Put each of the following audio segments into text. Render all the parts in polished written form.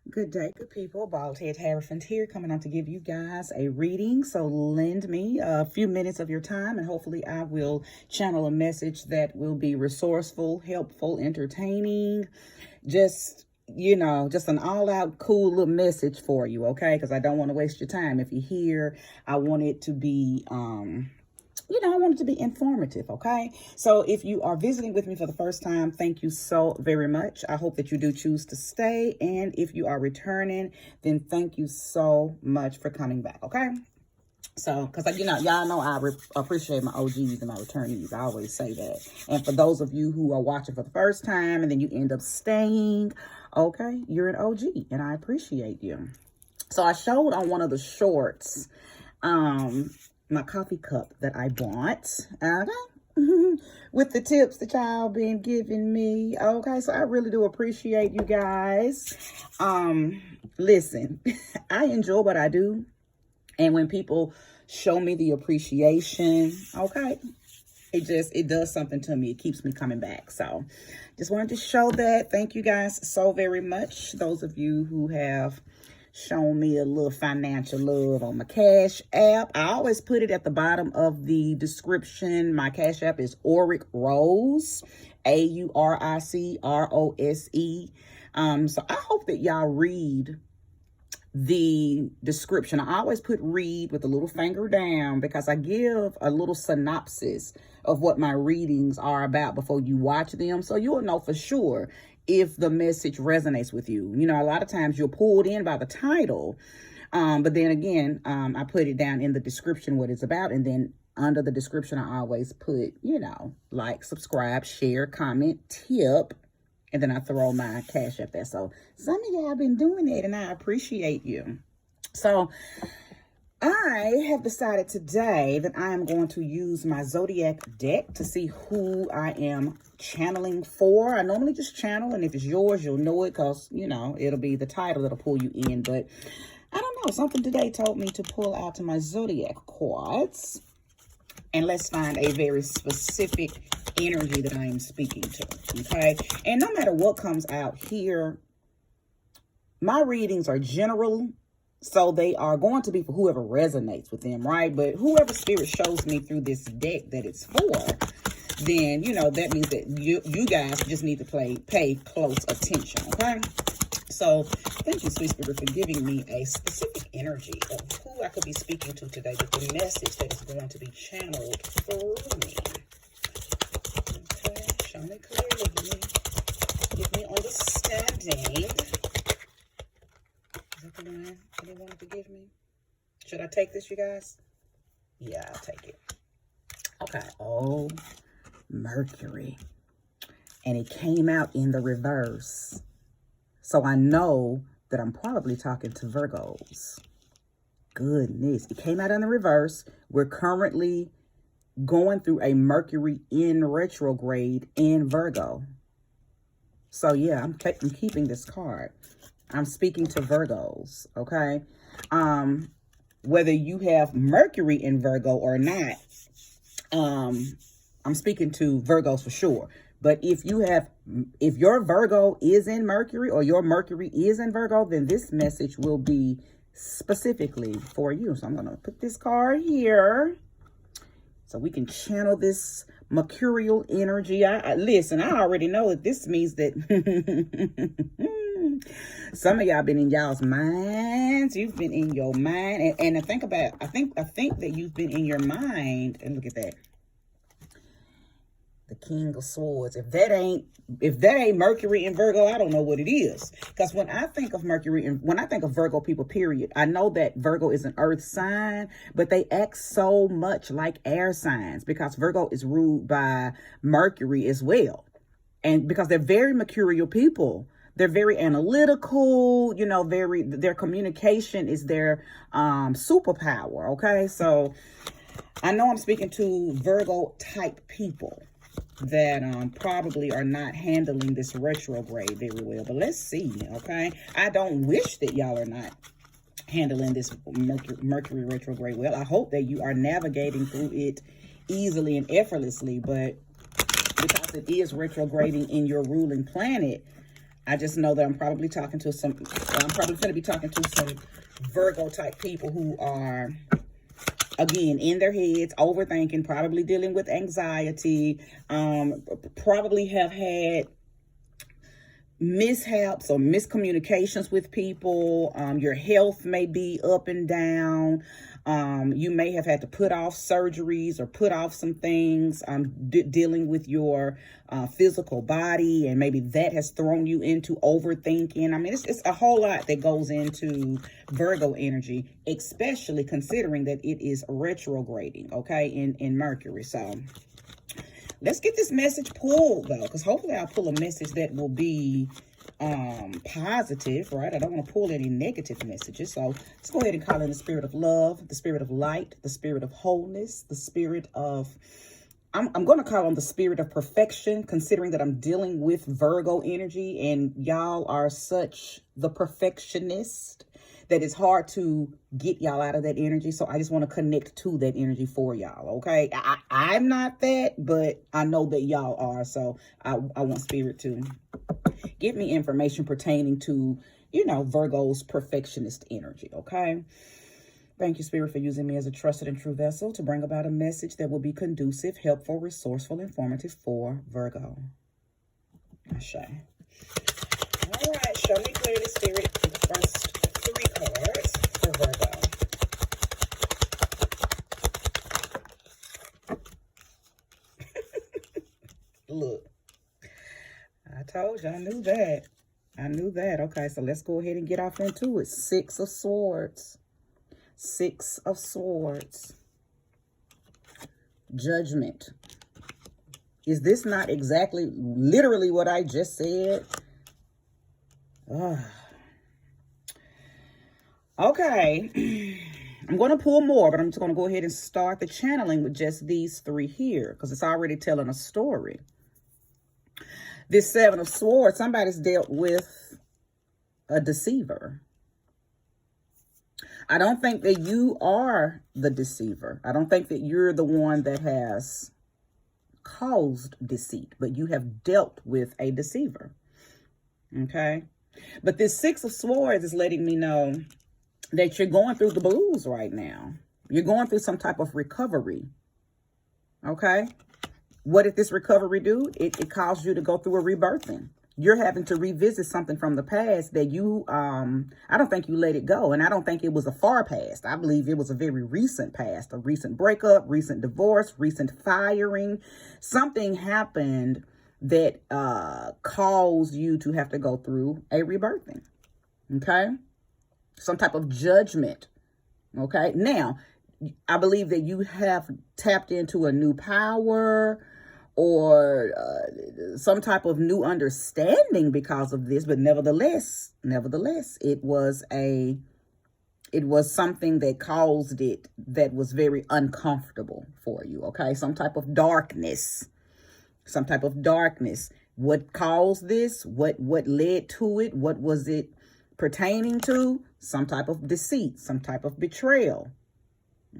Good day, good people. Bald Head Hierophant here, coming out to give you guys a reading. So lend me a few minutes of your time, and hopefully I will channel a message that will be resourceful, helpful, entertaining. Just, just an all-out cool little message for you, okay? Because I don't want to waste your time. If you're here, I want it to be I want it to be informative, okay? So if you are visiting with me for the first time, thank you so very much. I hope that you do choose to stay. And if you are returning, then thank you so much for coming back, okay? So, because, y'all know I appreciate my OGs and my returnees. I always say that. And for those of you who are watching for the first time and then you end up staying, okay, you're an OG and I appreciate you. So I showed on one of the shorts, my coffee cup that I bought, okay, with the tips that y'all been giving me, okay, so I really do appreciate you guys. Listen, I enjoy what I do, and when people show me the appreciation, okay, it does something to me. It keeps me coming back. So just wanted to show that. Thank you guys so very much. Those of you who have shown me a little financial love on my Cash App. I always put it at the bottom of the description. My Cash App is AuricRose, AuricRose. So I hope that y'all read the description. I always put read with a little finger down because I give a little synopsis of what my readings are about before you watch them. So you'll know for sure if the message resonates with you. A lot of times you're pulled in by the title. But then again, I put it down in the description what it's about. And then under the description, I always put, like, subscribe, share, comment, tip. And then I throw my Cash App there. So some of y'all have been doing that and I appreciate you. So I have decided today that I am going to use my Zodiac deck to see who I am channeling for. I normally just channel, and if it's yours, you'll know it because, it'll be the title that'll pull you in. But I don't know, something today told me to pull out my Zodiac cards. And let's find a very specific energy that I am speaking to, okay? And no matter what comes out here, my readings are general. So they are going to be for whoever resonates with them, right? But whoever spirit shows me through this deck that it's for, then, that means that you guys just need to pay close attention, okay? So thank you, sweet spirit, for giving me a specific energy of who I could be speaking to today with the message that is going to be channeled through me. Okay, show me clearly. Give me understanding. Is that the one that they wanted to give me? Should I take this, you guys? Yeah, I'll take it. Okay. Oh, Mercury. And it came out in the reverse. So I know that I'm probably talking to Virgos. Goodness. It came out in the reverse. We're currently going through a Mercury in retrograde in Virgo. So yeah, I'm keeping this card. I'm speaking to Virgos, okay? Whether you have Mercury in Virgo or not, I'm speaking to Virgos for sure. But if your Virgo is in Mercury or your Mercury is in Virgo, then this message will be specifically for you. So I'm going to put this card here so we can channel this mercurial energy. Listen, I already know that this means that some of y'all been in y'all's minds. You've been in your mind. And I think that you've been in your mind. And look at that. The King of Swords. If that ain't Mercury in Virgo, I don't know what it is. Because when I think of Mercury and when I think of Virgo people, period, I know that Virgo is an earth sign, but they act so much like air signs because Virgo is ruled by Mercury as well. And because they're very mercurial people. They're very analytical, their communication is their superpower, okay? So I know I'm speaking to Virgo type people that probably are not handling this retrograde very well. But let's see, okay? I don't wish that y'all are not handling this Mercury retrograde well. I hope that you are navigating through it easily and effortlessly. But because it is retrograding in your ruling planet, I just know that I'm probably talking to some, I'm probably going to be talking to some Virgo type people who are, again, in their heads, overthinking, probably dealing with anxiety, probably have had mishaps or miscommunications with people. Your health may be up and down. You may have had to put off surgeries or put off some things, dealing with your physical body, and maybe that has thrown you into overthinking. I mean, it's a whole lot that goes into Virgo energy, especially considering that it is retrograding, okay, in Mercury. So let's get this message pulled, though, because hopefully I'll pull a message that will be positive, right? I don't want to pull any negative messages. So let's go ahead and call in the spirit of love, the spirit of light, the spirit of wholeness, the spirit of, I'm going to call on the spirit of perfection, considering that I'm dealing with Virgo energy, and y'all are such the perfectionist that it's hard to get y'all out of that energy. So I just want to connect to that energy for y'all, okay? I'm not that, but I know that y'all are. So I want spirit to give me information pertaining to, you know, Virgo's perfectionist energy, okay? Thank you, Spirit, for using me as a trusted and true vessel to bring about a message that will be conducive, helpful, resourceful, informative for Virgo. Ashe. All right, show me clearly, Spirit, the first 3 cards for Virgo. Look, I told you, I knew that. I knew that. Okay, so let's go ahead and get off into it. 6 of Swords. 6 of Swords. Judgment. Is this not exactly, literally what I just said? Okay. I'm going to pull more, but I'm just going to go ahead and start the channeling with just these 3 here, because it's already telling a story. This 7 of Swords, somebody's dealt with a deceiver. I don't think that you are the deceiver. I don't think that you're the one that has caused deceit, but you have dealt with a deceiver. Okay? But this 6 of Swords is letting me know that you're going through the blues right now. You're going through some type of recovery. Okay? What did this recovery do? It caused you to go through a rebirthing. You're having to revisit something from the past that you, I don't think you let it go. And I don't think it was a far past. I believe it was a very recent past, a recent breakup, recent divorce, recent firing. Something happened that caused you to have to go through a rebirthing. Okay? Some type of judgment. Okay? Now, I believe that you have tapped into a new power, or some type of new understanding because of this. But nevertheless, it was something that caused it that was very uncomfortable for you. Okay. Some type of darkness. What caused this? What led to it? What was it pertaining to? Some type of deceit, some type of betrayal.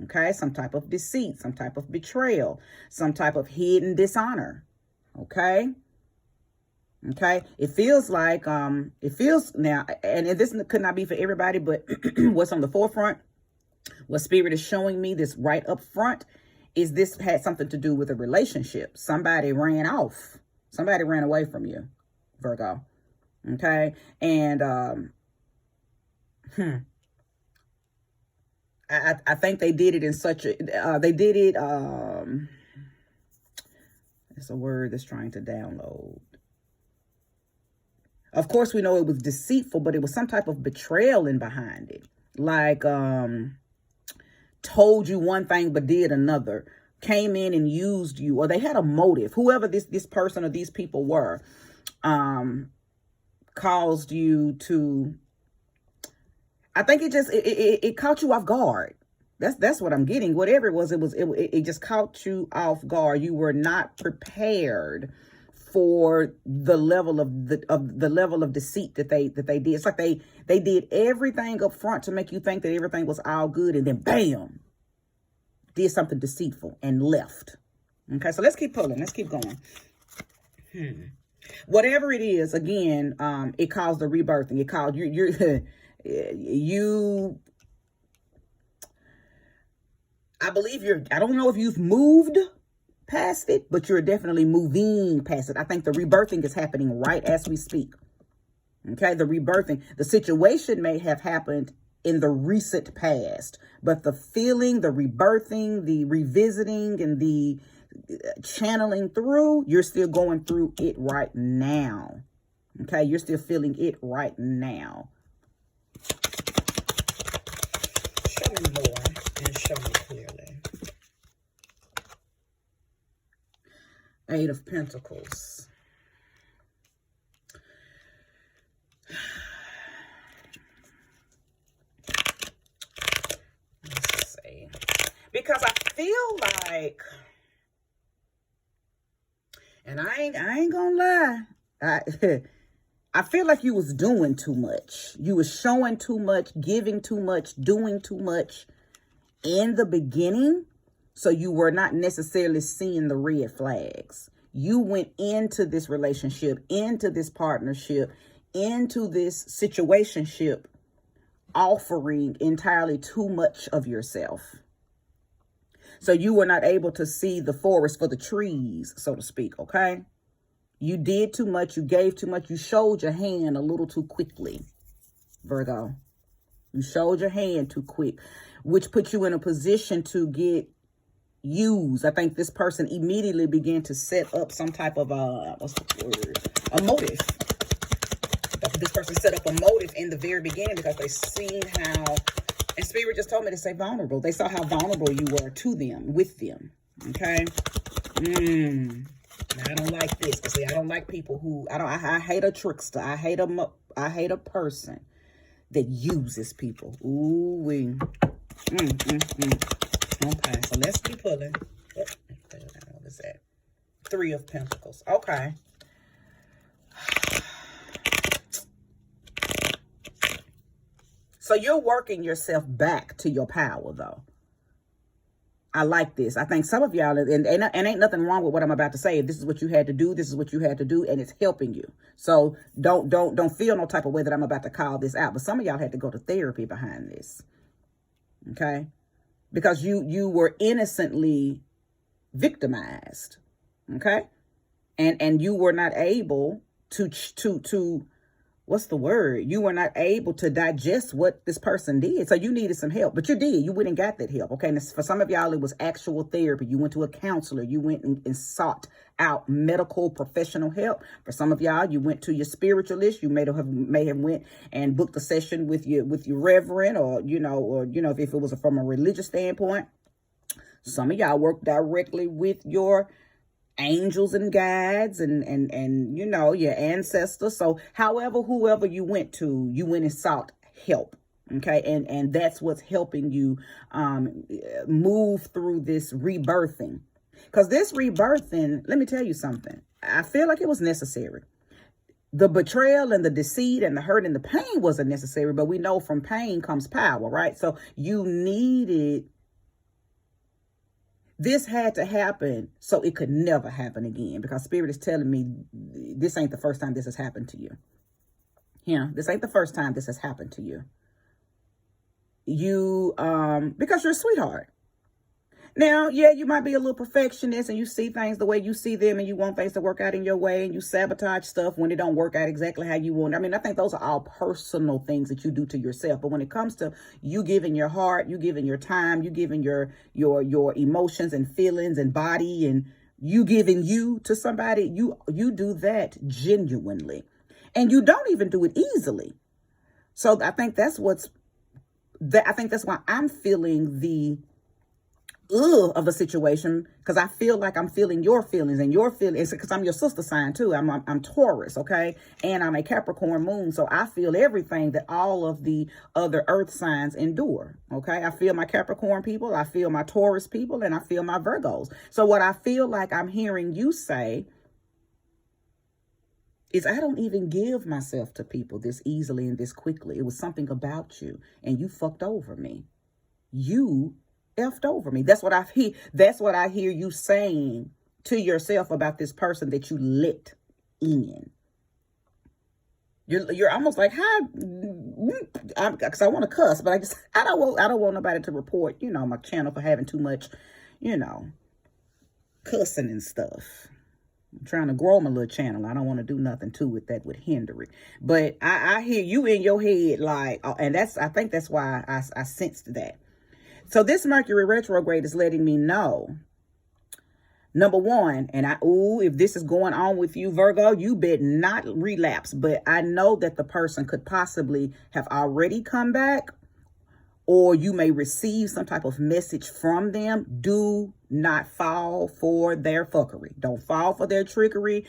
Okay, some type of deceit, some type of betrayal, some type of hidden dishonor. Okay. It feels like, now, and this could not be for everybody, but what's on the forefront, what Spirit is showing me this right up front, is this had something to do with a relationship. Somebody ran off. Somebody ran away from you, Virgo. Okay. And, I think they did it in such a, it's a word that's trying to download. Of course, we know it was deceitful, but it was some type of betrayal in behind it. Like, told you one thing, but did another. Came in and used you, or they had a motive. Whoever this person or these people were, caused you to, I think it caught you off guard. That's what I'm getting. Whatever it was, it just caught you off guard. You were not prepared for the level of deceit that they did. It's like they did everything up front to make you think that everything was all good, and then bam, did something deceitful and left. Okay, so let's keep pulling. Let's keep going. Whatever it is, again, it caused the rebirthing. It caused you, I believe I don't know if you've moved past it, but you're definitely moving past it. I think the rebirthing is happening right as we speak. Okay, the rebirthing, the situation may have happened in the recent past, but the feeling, the rebirthing, the revisiting, and the channeling through, you're still going through it right now. Okay, you're still feeling it right now. Show me more and show me clearly. 8 of Pentacles. Let's see. Because I feel like, and I ain't gonna lie, I feel like you was doing too much. You was showing too much, giving too much, doing too much in the beginning. So you were not necessarily seeing the red flags. You went into this relationship, into this partnership, into this situationship, offering entirely too much of yourself. So you were not able to see the forest for the trees, so to speak, okay? You did too much. You gave too much. You showed your hand a little too quickly, Virgo. You showed your hand too quick, which put you in a position to get used. I think this person immediately began to set up some type of what's the word? A motive. This person set up a motive in the very beginning because they seen how, and Spirit just told me to say vulnerable. They saw how vulnerable you were to them, with them. Okay. I don't like this. See, I don't like people who I hate a trickster. I hate a person that uses people. Ooh wee. Okay, so let's keep pulling. What is that? 3 of Pentacles. Okay. So you're working yourself back to your power, though. I like this. I think some of y'all, and ain't nothing wrong with what I'm about to say. If this is what you had to do, this is what you had to do, and it's helping you. So don't feel no type of way that I'm about to call this out. But some of y'all had to go to therapy behind this. Okay? Because you were innocently victimized. Okay? And you were not able to what's the word? You were not able to digest what this person did. So you needed some help, but you did. You went and got that help. Okay. And for some of y'all, it was actual therapy. You went to a counselor. You went and sought out medical professional help. For some of y'all, you went to your spiritualist. You may have went and booked a session with your reverend, or if it was from a religious standpoint. Some of y'all worked directly with your angels and guides and your ancestors. So whoever you went to, you went and sought help. Okay. And that's what's helping you move through this rebirthing. Because this rebirthing, let me tell you something. I feel like it was necessary. The betrayal and the deceit and the hurt and the pain wasn't necessary, but we know from pain comes power, right? So you needed, this had to happen so it could never happen again, because Spirit is telling me this ain't the first time this has happened to you. Yeah, this ain't the first time this has happened to you. You, because you're a sweetheart. Now, yeah, you might be a little perfectionist and you see things the way you see them and you want things to work out in your way and you sabotage stuff when it don't work out exactly how you want. I mean, I think those are all personal things that you do to yourself. But when it comes to you giving your heart, you giving your time, you giving your emotions and feelings and body, and you giving you to somebody, you do that genuinely. And you don't even do it easily. So I think that's why I'm feeling the of the situation, because I feel like I'm feeling your feelings, and your feelings, because I'm your sister sign too. I'm Taurus, okay, and I'm a Capricorn moon, so I feel everything that all of the other earth signs endure. Okay, I feel my Capricorn people, I feel my Taurus people, and I feel my Virgos. So what I feel like I'm hearing you say is, I don't even give myself to people this easily and this quickly. It was something about you, and you fucked over me. You effed over me. That's what I hear you saying to yourself about this person that you let. in. You're almost like, hi, because I want to cuss, but I don't want nobody to report, you know, my channel for having too much, you know, cussing and stuff. I'm trying to grow my little channel. I don't want to do nothing to it that would hinder it. But I hear you in your head, like, and I think that's why I sensed that. So this Mercury retrograde is letting me know, number one, and if this is going on with you, Virgo, you bet not relapse. But I know that the person could possibly have already come back, or you may receive some type of message from them. Do not fall for their fuckery. Don't fall for their trickery.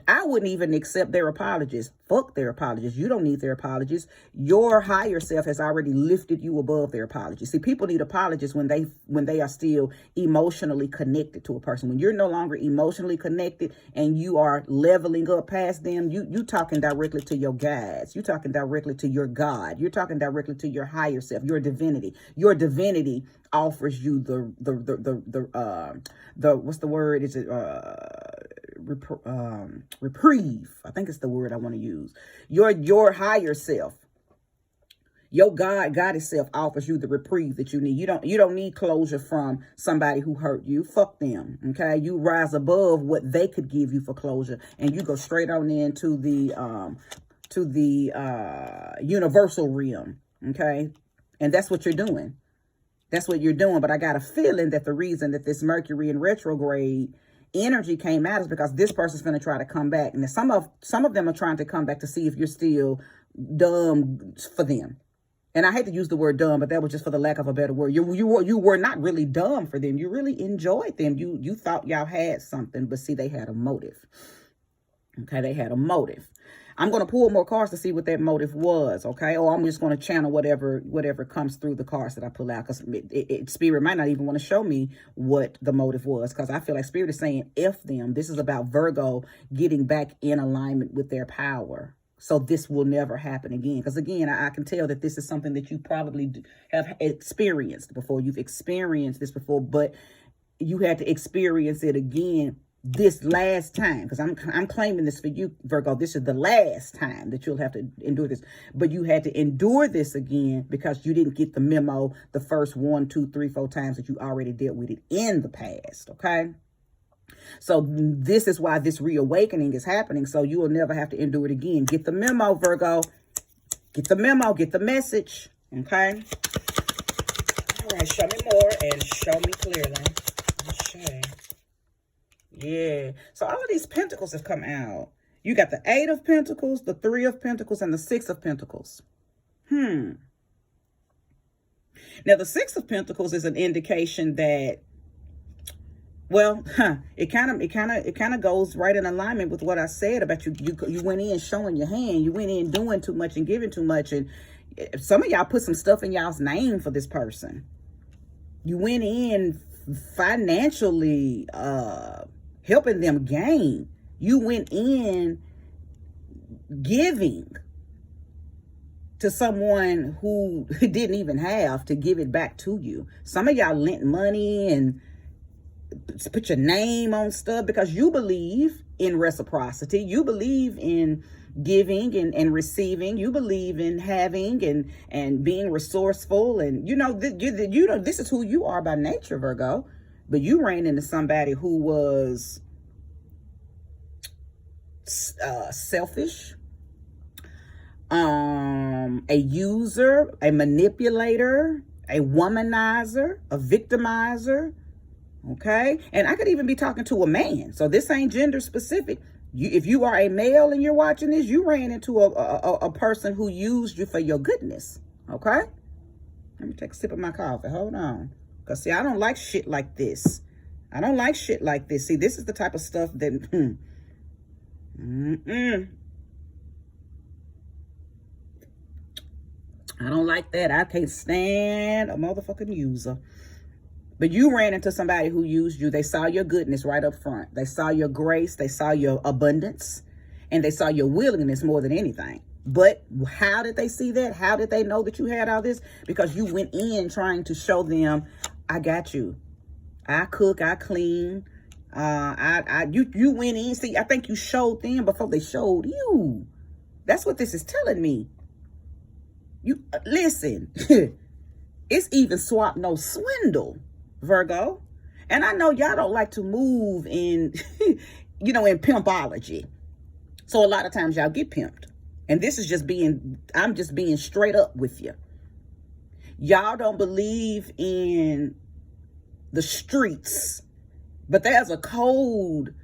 I wouldn't even accept their apologies. Fuck their apologies. You don't need their apologies. Your higher self has already lifted you above their apologies. See, people need apologies when they are still emotionally connected to a person. When you're no longer emotionally connected and you are leveling up past them, you talking directly to your guides. You talking directly to your God. You're talking directly to your higher self, your divinity. Your divinity offers you the what's the word? Is it reprieve? I think it's the word I want to use. Your higher self, your goddess self offers you the reprieve that you need. You don't need closure from somebody who hurt you. Fuck them. Okay, you rise above what they could give you for closure, and you go straight on into the universal realm. Okay, and that's what you're doing. That's what you're doing. But I got a feeling that the reason that this Mercury in retrograde energy came out is because this person's going to try to come back. And some of them are trying to come back to see if you're still dumb for them. And I hate to use the word dumb, but that was just for the lack of a better word. You were not really dumb for them. You really enjoyed them. You thought y'all had something, but see, they had a motive. Okay, they had a motive. I'm going to pull more cards to see what that motive was, okay? Or I'm just going to channel whatever comes through the cards that I pull out, because Spirit might not even want to show me what the motive was, because I feel like Spirit is saying, F them. This is about Virgo getting back in alignment with their power. So this will never happen again. Because again, I can tell that this is something that you probably have experienced before. You've experienced this before, but you had to experience it again this last time, because I'm claiming this for you, Virgo. This is the last time that you'll have to endure this, but you had to endure this again because you didn't get the memo the first 1, 2, 3, 4 times that you already dealt with it in the past. Okay, so this is why this reawakening is happening, so you will never have to endure it again. Get the memo, Virgo. Get the memo. Get the message. Okay. All right, show me more and show me clearly. Okay. Yeah, so all of these pentacles have come out. You got the 8 of Pentacles, the 3 of Pentacles, and the 6 of Pentacles. Now, the 6 of Pentacles is an indication that, well, it kind of goes right in alignment with what I said about you went in showing your hand. You went in doing too much and giving too much, and some of y'all put some stuff in y'all's name for this person. You went in financially helping them gain. You went in giving to someone who didn't even have to give it back to you. Some of y'all lent money and put your name on stuff because you believe in reciprocity. You believe in giving and receiving. You believe in having and being resourceful. And this is who you are by nature, Virgo. But you ran into somebody who was selfish, a user, a manipulator, a womanizer, a victimizer. Okay. And I could even be talking to a man. So this ain't gender specific. If you are a male and you're watching this, you ran into a person who used you for your goodness. Okay. Let me take a sip of my coffee. Hold on. Because, see, I don't like shit like this. I don't like shit like this. See, this is the type of stuff that... I don't like that. I can't stand a motherfucking user. But you ran into somebody who used you. They saw your goodness right up front. They saw your grace. They saw your abundance. And they saw your willingness more than anything. But how did they see that? How did they know that you had all this? Because you went in trying to show them, I got you. I cook, I clean, You went in. See, I think you showed them before they showed you. That's what this is telling me. You listen. It's even swap no swindle, Virgo. And I know y'all don't like to move in, you know, in pimpology. So a lot of times y'all get pimped. And this is just I'm just being straight up with you. Y'all don't believe in the streets, but there's a code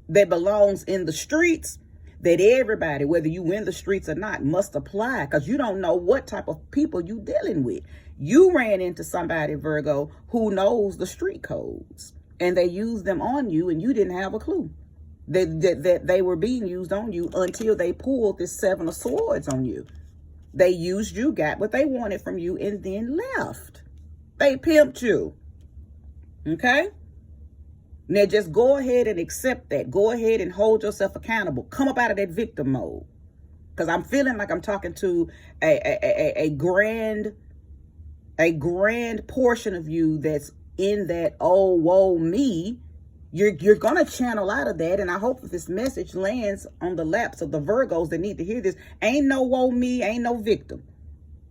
that belongs in the streets that everybody, whether you in the streets or not, must apply, because you don't know what type of people you dealing with. You ran into somebody, Virgo, who knows the street codes, and they used them on you, and you didn't have a clue that they were being used on you until they pulled this 7 of Swords on you. They used you, got what they wanted from you, and then left. They pimped you. Okay? Now just go ahead and accept that. Go ahead and hold yourself accountable. Come up out of that victim mode. Because I'm feeling like I'm talking to a grand portion of you that's in that, oh, woe, me. You're going to channel out of that. And I hope that this message lands on the laps of the Virgos that need to hear this. Ain't no woe, me, ain't no victim.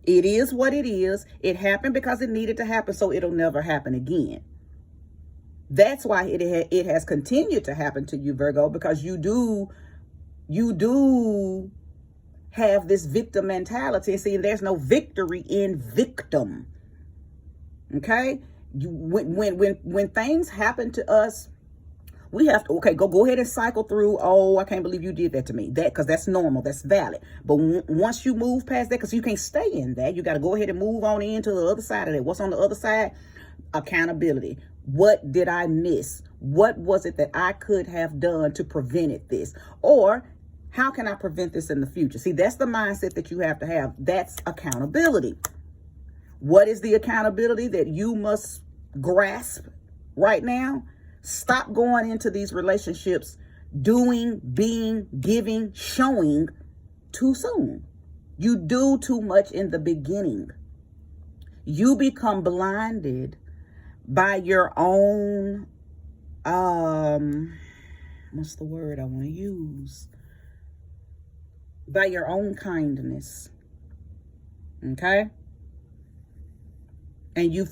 It is what it is. It happened because it needed to happen, so it'll never happen again. That's why it has continued to happen to you, Virgo, because you do have this victim mentality. See, there's no victory in victim. Okay? When things happen to us, we have to, okay, go ahead and cycle through, oh, I can't believe you did that to me. Because that's normal, that's valid. But once you move past that, because you can't stay in that, you got to go ahead and move on into the other side of that. What's on the other side? Accountability. What did I miss? What was it that I could have done to prevent this? Or how can I prevent this in the future? See, that's the mindset that you have to have. That's accountability. What is the accountability that you must grasp right now? Stop going into these relationships doing, being, giving, showing too soon. You do too much in the beginning. You become blinded by your own, what's the word I want to use? By your own kindness. Okay? And you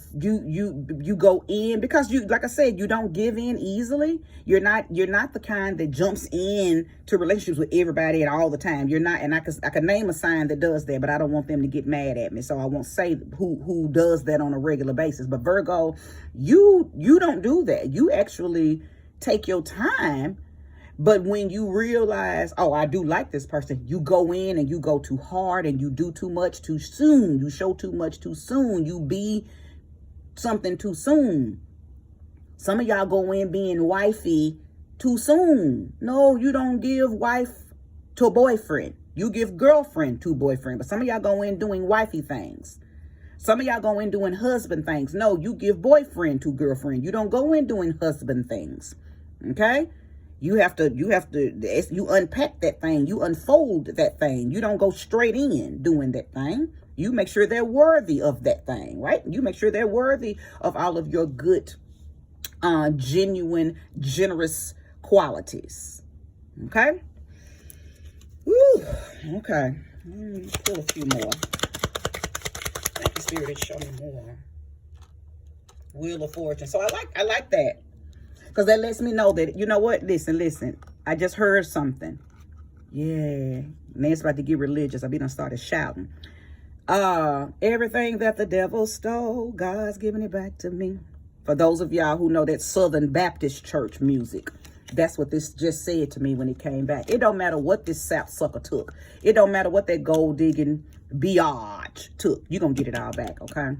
go in because you, like I said, you don't give in easily. You're not the kind that jumps in to relationships with everybody and all the time. You're not, and I could name a sign that does that, but I don't want them to get mad at me, so I won't say who does that on a regular basis. But Virgo, you don't do that. You actually take your time. But when you realize, oh, I do like this person, you go in and you go too hard and you do too much too soon. You show too much too soon. You be something too soon. Some of y'all go in being wifey too soon. No, you don't give wife to a boyfriend. You give girlfriend to boyfriend. But some of y'all go in doing wifey things. Some of y'all go in doing husband things. No, you give boyfriend to girlfriend. You don't go in doing husband things. Okay? You unpack that thing. You unfold that thing. You don't go straight in doing that thing. You make sure they're worthy of that thing, right? You make sure they're worthy of all of your good, genuine, generous qualities. Okay? Woo. Okay. Let me pull a few more. Thank you, Spirit, to show me more. Wheel of Fortune. So I like that. Because that lets me know that, you know what? Listen. I just heard something. Yeah. Man's about to get religious. I done started shouting. Everything that the devil stole, God's giving it back to me. For those of y'all who know that Southern Baptist church music, that's what this just said to me when it came back. It don't matter what this sap sucker took. It don't matter what that gold digging biatch took. You're going to get it all back, okay?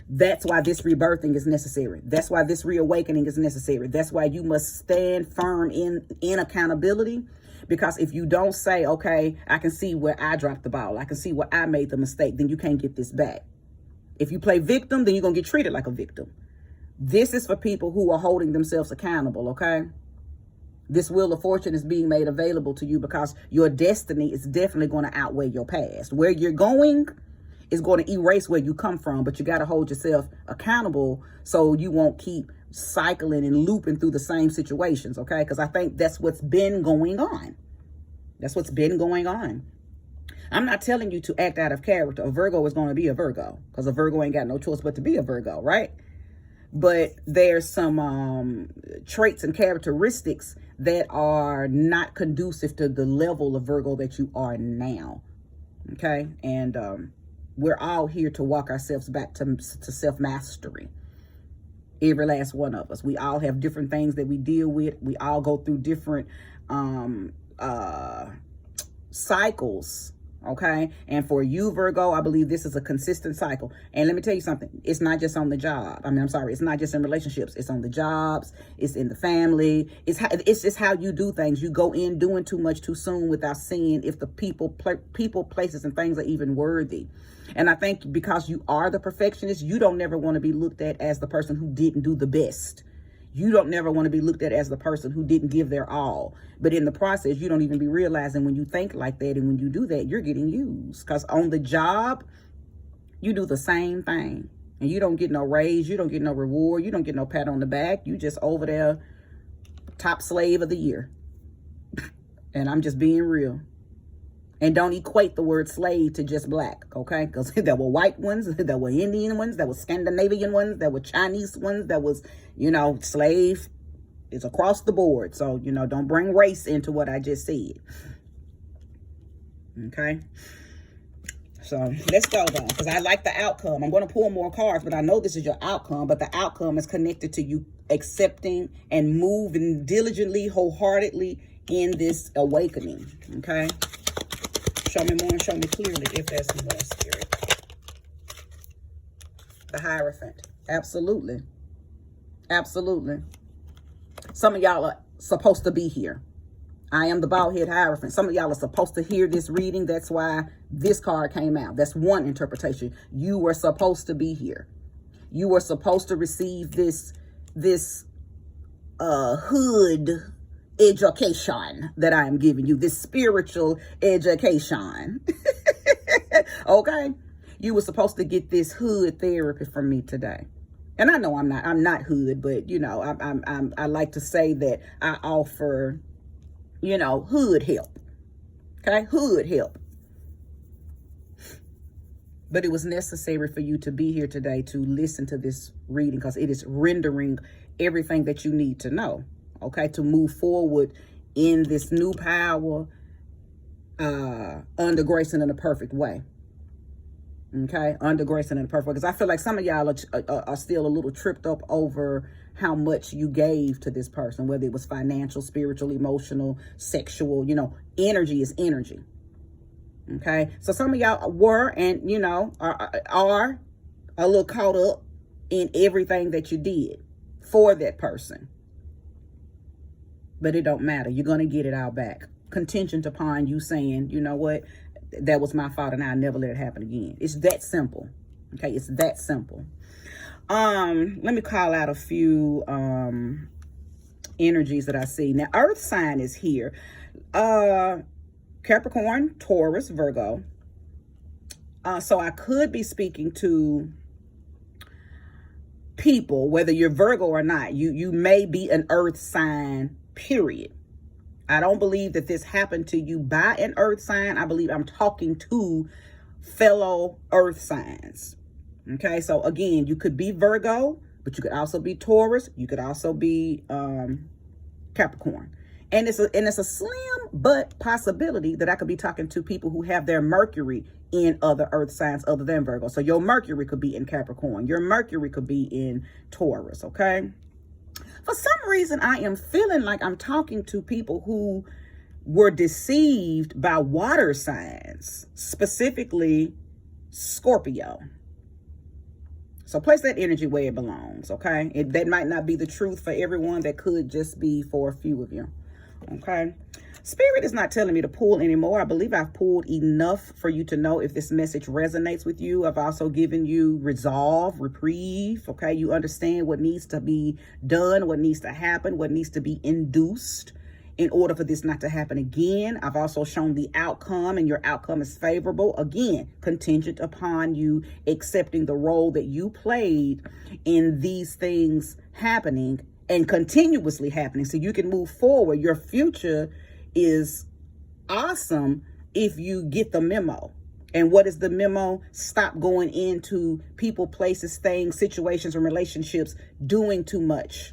That's why this rebirthing is necessary. That's why this reawakening is necessary. That's why you must stand firm in accountability. Because if you don't say, okay, I can see where I dropped the ball, I can see where I made the mistake, then you can't get this back. If you play victim, then you're going to get treated like a victim. This is for people who are holding themselves accountable, okay? This Wheel of Fortune is being made available to you because your destiny is definitely going to outweigh your past. Where you're going is going to erase where you come from, but you got to hold yourself accountable so you won't keep cycling and looping through the same situations, okay? Because I think that's what's been going on. That's what's been going on. I'm not telling you to act out of character. A Virgo is going to be a Virgo, because a Virgo ain't got no choice but to be a Virgo, right? But there's some traits and characteristics that are not conducive to the level of Virgo that you are now, okay? And we're all here to walk ourselves back to self-mastery. Every last one of us. We all have different things that we deal with. We all go through different cycles, okay? And for you, Virgo, I believe this is a consistent cycle. And let me tell you something. It's not just on the job. It's not just in relationships. It's on the jobs. It's in the family. It's just how you do things. You go in doing too much too soon without seeing if the people, places, and things are even worthy. And I think because you are the perfectionist, you don't never want to be looked at as the person who didn't do the best. You don't never want to be looked at as the person who didn't give their all. But in the process, you don't even be realizing when you think like that and when you do that, you're getting used. Because on the job, you do the same thing. And you don't get no raise. You don't get no reward. You don't get no pat on the back. You just over there, top slave of the year. And I'm just being real. And don't equate the word slave to just black, okay? Because there were white ones, there were Indian ones, there were Scandinavian ones, there were Chinese ones, there was, slave is across the board. So, don't bring race into what I just said. Okay? So, let's go, though, because I like the outcome. I'm going to pull more cards, but I know this is your outcome, but the outcome is connected to you accepting and moving diligently, wholeheartedly in this awakening, okay? Show me more and show me clearly if there's more, Spirit. The Hierophant. Absolutely. Absolutely. Some of y'all are supposed to be here. I am the bald head Hierophant. Some of y'all are supposed to hear this reading. That's why this card came out. That's one interpretation. You were supposed to be here. You were supposed to receive this hood education that I am giving you, this spiritual education. Okay, you were supposed to get this hood therapy from me today. And I know I'm not hood, but I like to say that I offer hood help. Okay, hood help. But it was necessary for you to be here today to listen to this reading, because it is rendering everything that you need to know. Okay, to move forward in this new power, under grace and in a perfect way. Okay, under grace and in a perfect way. Because I feel like some of y'all are still a little tripped up over how much you gave to this person, whether it was financial, spiritual, emotional, sexual. Energy is energy. Okay, so some of y'all were and are a little caught up in everything that you did for that person. But it don't matter. You're going to get it all back. Contingent upon you saying, you know what, that was my fault and I'll never let it happen again. It's that simple. Okay, it's that simple. Let me call out a few energies that I see. Now, Earth sign is here. Capricorn, Taurus, Virgo. So I could be speaking to people, whether you're Virgo or not. You may be an Earth sign, period. I don't believe that this happened to you by an Earth sign. I believe I'm talking to fellow Earth signs. Okay, so again, you could be Virgo, but you could also be Taurus. You could also be Capricorn. And it's a slim but possibility that I could be talking to people who have their Mercury in other Earth signs other than Virgo. So your Mercury could be in Capricorn. Your Mercury could be in Taurus, okay? For some reason, I am feeling like I'm talking to people who were deceived by water signs, specifically Scorpio. So place that energy where it belongs, okay? That might not be the truth for everyone. That could just be for a few of you, okay? Spirit is not telling me to pull anymore. I believe I've pulled enough for you to know if this message resonates with you. I've also given you resolve, reprieve, okay? You understand what needs to be done, what needs to happen, what needs to be induced in order for this not to happen again. I've also shown the outcome, and your outcome is favorable. Again, contingent upon you accepting the role that you played in these things happening and continuously happening so you can move forward. Your future is awesome if you get the memo. And what is the memo? Stop going into people, places, things, situations, and relationships doing too much.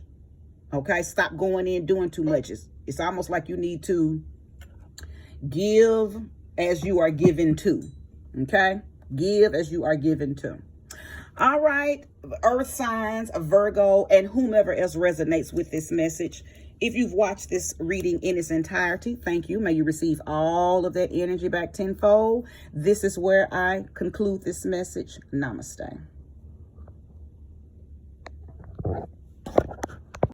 Okay? Stop going in doing too much. It's almost like you need to give as you are given to. Okay? Give as you are given to. All right, earth signs, Virgo, and whomever else resonates with this message. If you've watched this reading in its entirety, thank you. May you receive all of that energy back tenfold. This is where I conclude this message. Namaste.